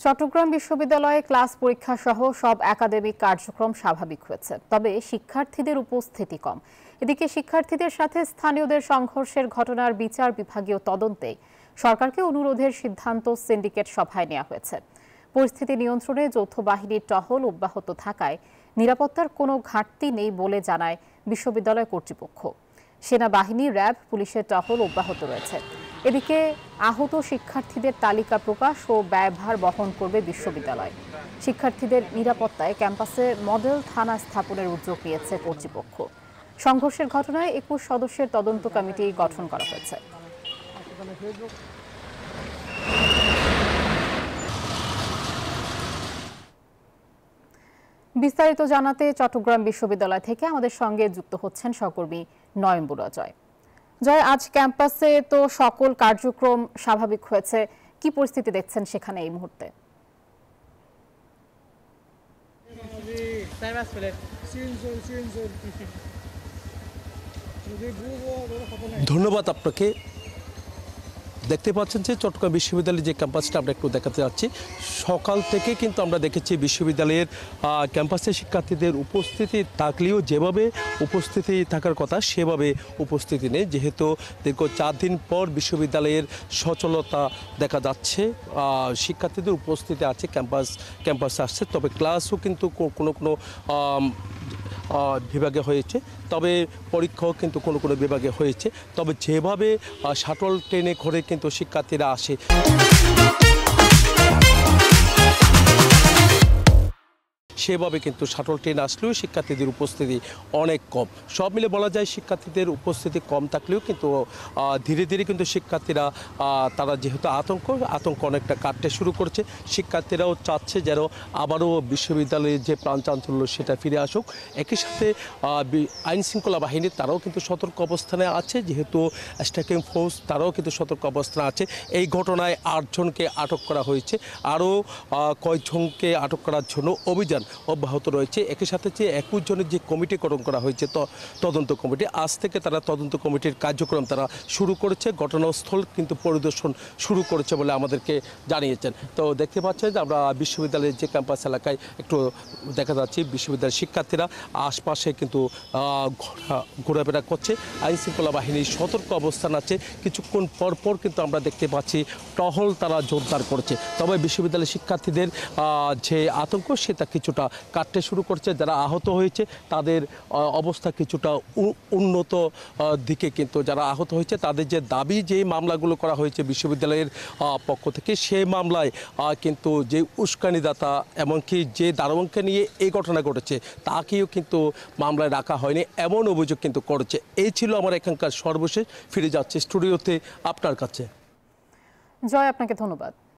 চট্টগ্রাম বিশ্ববিদ্যালয়ে ক্লাস পরীক্ষা সহ সব একাডেমিক কার্যক্রম স্বাভাবিক হয়েছে, তবে শিক্ষার্থীদের উপস্থিতি কম। এদিকে শিক্ষার্থীদের সাথে স্থানীয়দের সংঘর্ষের ঘটনার বিচার বিভাগীয় তদন্তে সরকারকে অনুরোধের সিদ্ধান্ত সিন্ডিকেট সভায় নেওয়া হয়েছে। পরিস্থিতি নিয়ন্ত্রণে যৌথ বাহিনীর টহল অব্যাহত থাকায় নিরাপত্তার কোনো ঘাটতি নেই বলে জানায় বিশ্ববিদ্যালয় কর্তৃপক্ষ। সেনাবাহিনী, র্যাব, পুলিশের টহল অব্যাহত রয়েছে। এদিকে আহত শিক্ষার্থীদের তালিকা প্রকাশ ও ব্যয়ভার বহন করবে বিশ্ববিদ্যালয়। শিক্ষার্থীদের নিরাপত্তায় ক্যাম্পাসে মডেল থানা স্থাপনের উদ্যোগ নিয়েছে কর্তৃপক্ষ। সংঘর্ষের ঘটনায় ২১ সদস্যের তদন্ত কমিটি গঠন করা হয়েছে। বিস্তারিত জানাতে চট্টগ্রাম বিশ্ববিদ্যালয় থেকে আমাদের সঙ্গে যুক্ত হচ্ছেন সহকর্মী নয়নবুরা জয়। জয়, আজ ক্যাম্পাসে তো সকল কার্যক্রম স্বাভাবিক হয়েছে, কি পরিস্থিতি দেখছেন সেখানে এই মুহূর্তে? ধন্যবাদ আপনাকে। দেখতে পাচ্ছেন যে চট্টগ্রাম বিশ্ববিদ্যালয়ের যে ক্যাম্পাসটা আমরা একটু দেখাতে যাচ্ছি, সকাল থেকে কিন্তু আমরা দেখেছি বিশ্ববিদ্যালয়ের ক্যাম্পাসে শিক্ষার্থীদের উপস্থিতি থাকলেও যেভাবে উপস্থিতি থাকার কথা সেভাবে উপস্থিতি নেই, যেহেতু দীর্ঘ 4 দিন পর বিশ্ববিদ্যালয়ের সচলতা দেখা যাচ্ছে। শিক্ষার্থীদের উপস্থিতি আছে, ক্যাম্পাসে আসছে, তবে ক্লাসও কিন্তু কোনো বিভাগে হয়েছে, তবে পরীক্ষাও কিন্তু কোনো বিভাগে হয়েছে। তবে যেভাবে শাটল ট্রেনে করে কিন্তু শিক্ষার্থীরা আসে, সেভাবে কিন্তু শাটল ট্রেন আসলেও শিক্ষার্থীদের উপস্থিতি অনেক কম। সব মিলে বলা যায় শিক্ষার্থীদের উপস্থিতি কম থাকলেও কিন্তু ধীরে ধীরে কিন্তু শিক্ষার্থীরা তারা যেহেতু আতঙ্ক অনেকটা কাটতে শুরু করছে। শিক্ষার্থীরাও চাচ্ছে যেন আবারও বিশ্ববিদ্যালয়ের যে প্রাণচাঞ্চল্য সেটা ফিরে আসুক। একই সাথে আইনশৃঙ্খলা বাহিনী তারাও কিন্তু সতর্ক অবস্থানে আছে, যেহেতু স্ট্রাইকিং ফোর্স তারাও কিন্তু সতর্ক অবস্থানে আছে। এই ঘটনায় 8 জনকে আটক করা হয়েছে, আরও কয়েকজনকে আটক করার জন্য অভিযান অব্যাহত রয়েছে। একই সাথে যে 21 জনের যে কমিটি গঠন করা হয়েছে, তদন্ত কমিটি, আজ থেকে তারা তদন্ত কমিটির কার্যক্রম তারা শুরু করেছে। ঘটনাস্থল কিন্তু পরিদর্শন শুরু করেছে বলে আমাদেরকে জানিয়েছেন। তো দেখতে পাচ্ছেন যে আমরা বিশ্ববিদ্যালয়ের যে ক্যাম্পাস এলাকায় একটু দেখা যাচ্ছে, বিশ্ববিদ্যালয়ের শিক্ষার্থীরা আশপাশে কিন্তু ঘোরাফেরা করছে। আইনশৃঙ্খলা বাহিনীর সতর্ক অবস্থান আছে। কিছুক্ষণ পর কিন্তু আমরা দেখতে পাচ্ছি টহল তারা জোরদার করছে। তবে বিশ্ববিদ্যালয়ের শিক্ষার্থীদের যে আতঙ্ক সেটা কিছুটা কাটতে শুরু করছে। যারা আহত হয়েছে তাদের অবস্থা কিছুটা উন্নত দিকে, কিন্তু যারা আহত হয়েছে তাদের যে দাবি, যে মামলাগুলো করা হয়েছে বিশ্ববিদ্যালয়ের পক্ষ থেকে, সেই মামলায় কিন্তু যে উস্কানিদাতা এমনকি যে দারোয়ানকে নিয়ে এই ঘটনা ঘটেছে তাকেও কিন্তু মামলায় রাখা হয়নি, এমন অভিযোগ কিন্তু করেছে। এই ছিল আমার এখানকার সর্বশেষ। ফিরে যাচ্ছে স্টুডিওতে আপনার কাছে। জয়, আপনাকে ধন্যবাদ।